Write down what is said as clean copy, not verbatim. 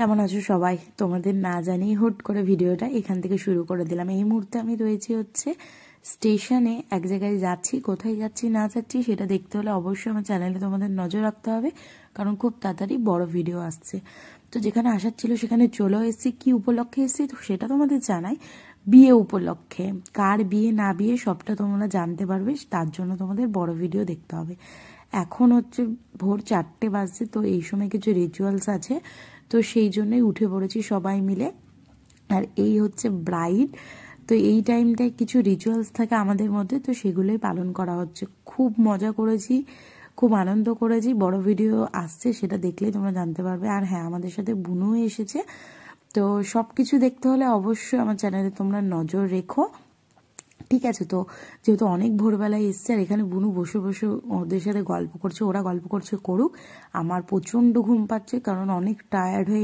কেমন আছো সবাই? তোমাদের না জানিয়ে হুট করে ভিডিওটা এখান থেকে শুরু করে দিলাম। এই মুহূর্তে আমি রয়েছি হচ্ছে স্টেশনে, এক জায়গায় যাচ্ছি। কোথায় যাচ্ছি না যাচ্ছি সেটা দেখতে হলে অবশ্যই আমার চ্যানেলে তোমাদের নজর রাখতে হবে, কারণ খুব তাড়াতাড়ি বড় ভিডিও আসছে। তো যেখানে আসার ছিল সেখানে চলেও এসেছি। কি উপলক্ষে এসেছি তো সেটা তোমাদের জানাই, বিয়ে উপলক্ষে। কার বিয়ে না বিয়ে সবটা তোমরা জানতে পারবে, তার জন্য তোমাদের বড় ভিডিও দেখতে হবে। এখন হচ্ছে ভোর 4টে বাজছে, তো এই সময় কিছু রিচুয়ালস আছে, তো সেই জন্যই উঠে পড়েছি সবাই মিলে। আর এই হচ্ছে ব্রাইড, তো এই টাইমটায় কিছু রিচুয়ালস থাকে আমাদের মধ্যে, তো সেগুলোই পালন করা হচ্ছে। খুব মজা করেছি, খুব আনন্দ করেছি। বড় ভিডিও আসছে, সেটা দেখলেই তোমরা জানতে পারবে। আর হ্যাঁ, আমাদের সাথে বুনুও এসেছে। তো সব কিছু দেখতে হলে অবশ্যই আমার চ্যানেলে তোমরা নজর রেখো, ঠিক আছে? তো যেহেতু অনেক ভোরবেলায় এসছে, আর এখানে বুনু বসে বসে ওদের সাথে গল্প করছে, ওরা গল্প করছে করুক। আমার প্রচণ্ড ঘুম পাচ্ছে, কারণ অনেক টায়ার্ড হয়ে